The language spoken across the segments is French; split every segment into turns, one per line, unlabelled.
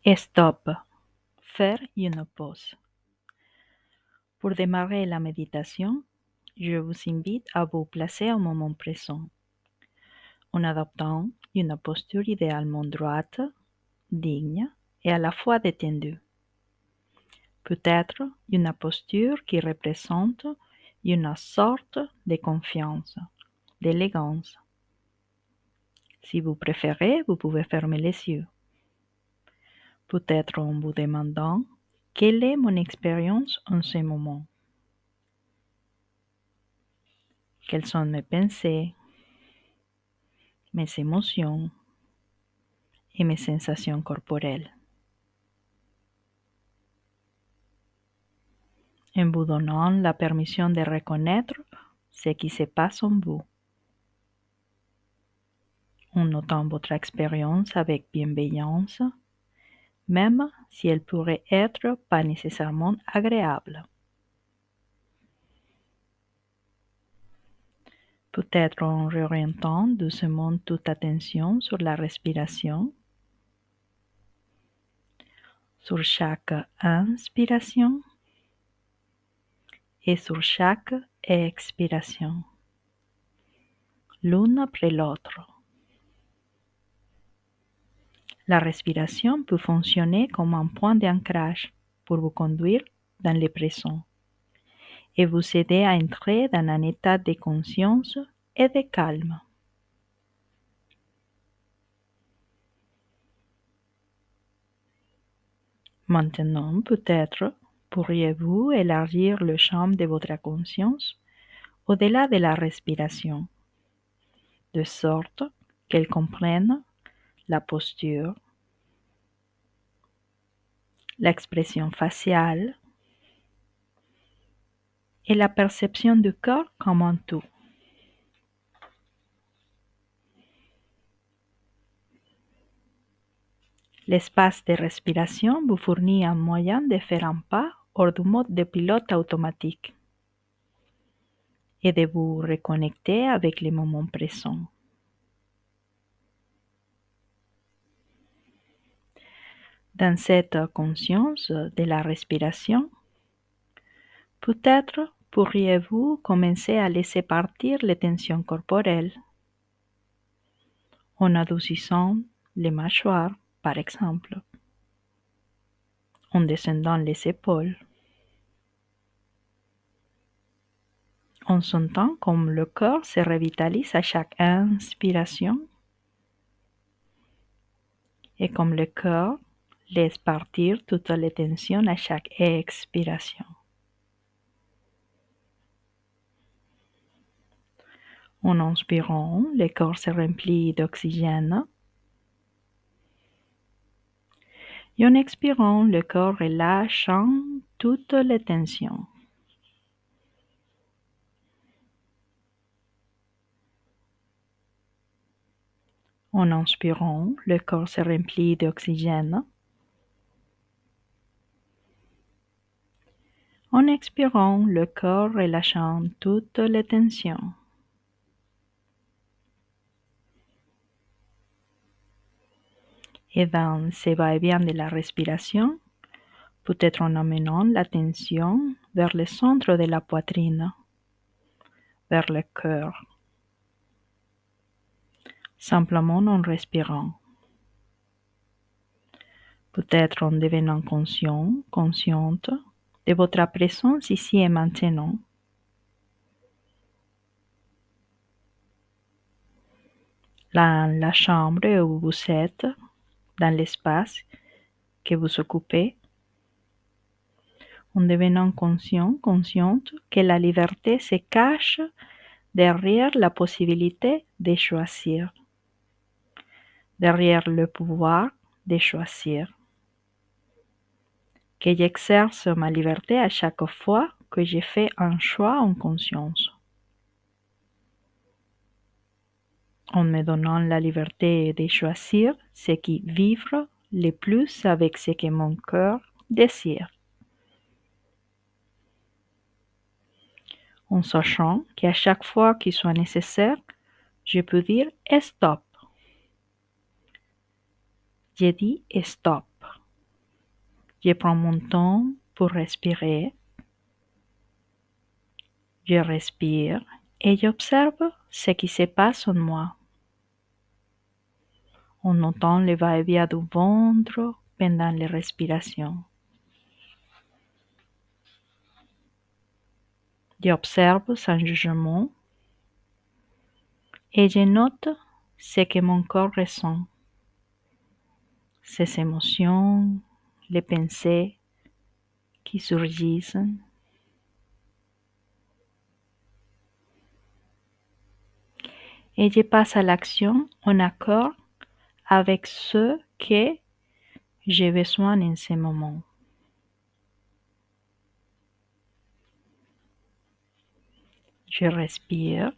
Stop. Faire une pause. Pour démarrer la méditation, je vous invite à vous placer au moment présent, en adoptant une posture idéalement droite, digne et à la fois détendue. Peut-être une posture qui représente une sorte de confiance, d'élégance. Si vous préférez, vous pouvez fermer les yeux. Peut-être en vous demandant quelle est mon expérience en ce moment. Quelles sont mes pensées, mes émotions et mes sensations corporelles. En vous donnant la permission de reconnaître ce qui se passe en vous. En notant votre expérience avec bienveillance, même si elle pourrait être pas nécessairement agréable. Peut-être en réorientant doucement toute attention sur la respiration, sur chaque inspiration et sur chaque expiration, l'une après l'autre. La respiration peut fonctionner comme un point d'ancrage pour vous conduire dans le présent et vous aider à entrer dans un état de conscience et de calme. Maintenant, peut-être, pourriez-vous élargir le champ de votre conscience au-delà de la respiration, de sorte qu'elle comprenne la posture, l'expression faciale et la perception du corps comme un tout. L'espace de respiration vous fournit un moyen de faire un pas hors du mode de pilote automatique et de vous reconnecter avec le moment présent. Dans cette conscience de la respiration, peut-être pourriez-vous commencer à laisser partir les tensions corporelles en adoucissant les mâchoires, par exemple, en descendant les épaules, en sentant comme le corps se revitalise à chaque inspiration et comme le corps laisse partir toutes les tensions à chaque expiration. En inspirant, le corps se remplit d'oxygène. Et en expirant, le corps relâche toutes les tensions. En inspirant, le corps se remplit d'oxygène. En expirant, le corps relâchant toutes les tensions. Et dans ce va-et-vient de la respiration, peut-être en amenant l'attention vers le centre de la poitrine, vers le cœur, simplement en respirant. Peut-être en devenant conscient, consciente de votre présence ici et maintenant. Dans la chambre où vous êtes, dans l'espace que vous occupez, en devenant conscient, consciente que la liberté se cache derrière la possibilité de choisir, derrière le pouvoir de choisir, que j'exerce ma liberté à chaque fois que je fais un choix en conscience. En me donnant la liberté de choisir ce qui vibre le plus avec ce que mon cœur désire. En sachant qu'à chaque fois qu'il soit nécessaire, je peux dire stop. J'ai dit stop. Je prends mon temps pour respirer. Je respire et j'observe ce qui se passe en moi. On entend le va-et-vient du ventre pendant les respirations. J'observe sans jugement et je note ce que mon corps ressent, ses émotions, les pensées qui surgissent. Et je passe à l'action en accord avec ce que j'ai besoin en ce moment. Je respire,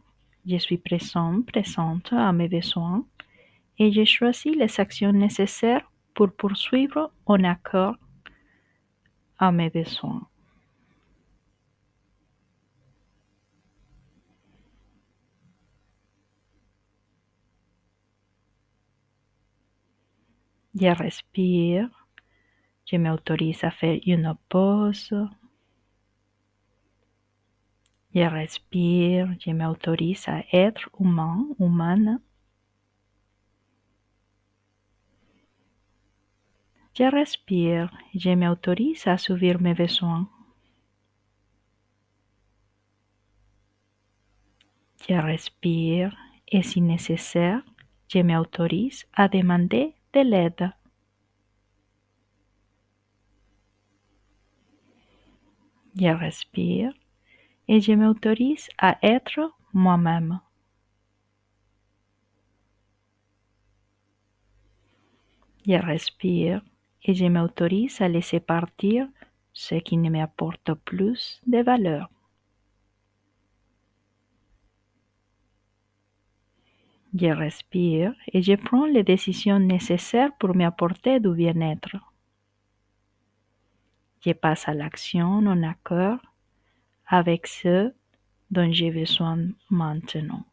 je suis présente à mes besoins et je choisis les actions nécessaires pour poursuivre en accord à mes besoins. Je respire, je m'autorise à faire une pause. Je respire, je m'autorise à être humain, humane. Je respire, je m'autorise à assouvir mes besoins. Je respire et si nécessaire, je m'autorise à demander de l'aide. Je respire et je m'autorise à être moi-même. Je respire et je m'autorise à laisser partir ce qui ne m'apporte plus de valeur. Je respire et je prends les décisions nécessaires pour m'apporter du bien-être. Je passe à l'action en accord avec ce dont j'ai besoin maintenant.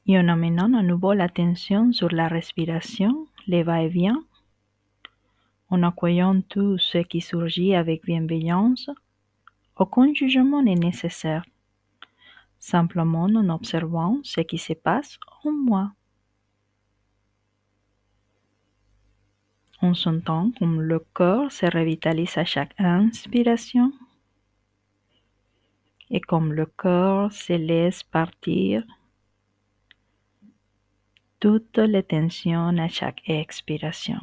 Et en amenant à nouveau l'attention sur la respiration, les va-et-vient, en accueillant tout ce qui surgit avec bienveillance, aucun jugement n'est nécessaire, simplement en observant ce qui se passe en moi. On s'entend comme le corps se revitalise à chaque inspiration et comme le corps se laisse partir toutes les tensions à chaque expiration.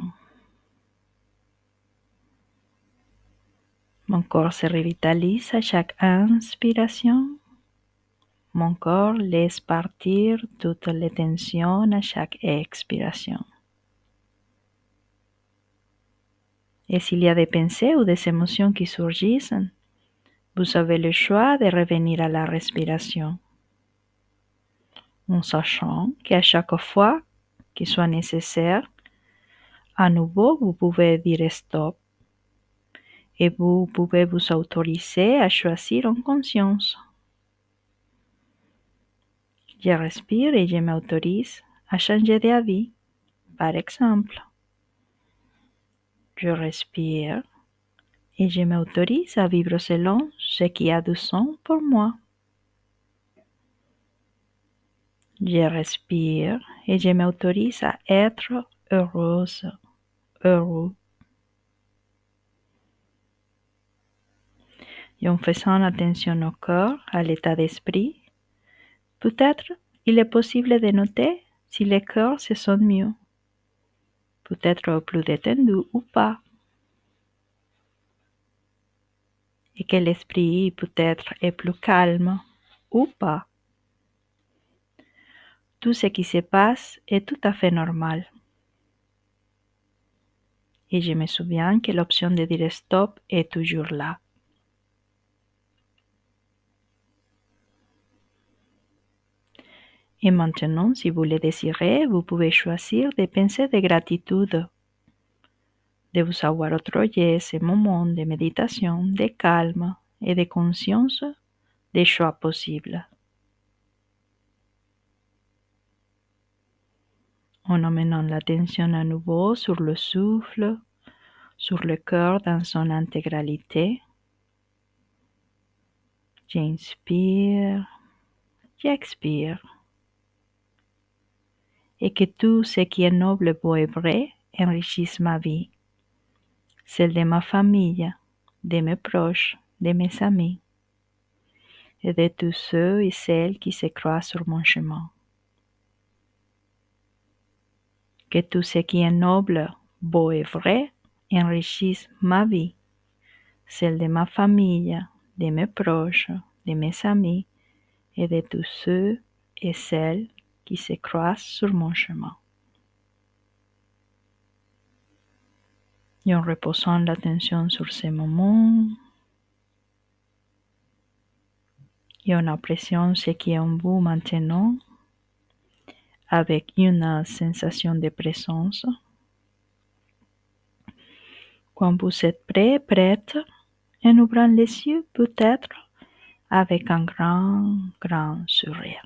Mon corps se revitalise à chaque inspiration. Mon corps laisse partir toutes les tensions à chaque expiration. Et s'il y a des pensées ou des émotions qui surgissent, vous avez le choix de revenir à la respiration, en sachant qu'à chaque fois qu'il soit nécessaire, à nouveau vous pouvez dire stop et vous pouvez vous autoriser à choisir en conscience. Je respire et je m'autorise à changer d'avis. Par exemple, je respire et je m'autorise à vivre selon ce qui a du sens pour moi. Je respire et je m'autorise à être heureuse, heureux. Et en faisant attention au corps, à l'état d'esprit, peut-être il est possible de noter si le corps se sent mieux, peut-être plus détendu ou pas, et que l'esprit peut-être est plus calme ou pas. Tout ce qui se passe est tout à fait normal. Et je me souviens que l'option de dire stop est toujours là. Et maintenant, si vous le désirez, vous pouvez choisir de penser de gratitude, de vous avoir octroyé ce moment de méditation, de calme et de conscience des choix possibles. en amenant l'attention à nouveau sur le souffle, sur le corps dans son intégralité. J'inspire, j'expire. Et que tout ce qui est noble, beau et vrai enrichisse ma vie, celle de ma famille, de mes proches, de mes amis et de tous ceux et celles qui se croisent sur mon chemin. Que tout ce qui est noble, beau et vrai enrichisse ma vie, celle de ma famille, de mes proches, de mes amis et de tous ceux et celles qui se croisent sur mon chemin. Et en reposant l'attention sur ces moments, et en appréciant ce qui est en vous maintenant, avec une sensation de présence. Quand vous êtes prêt, prête, en ouvrant les yeux peut-être avec un grand sourire.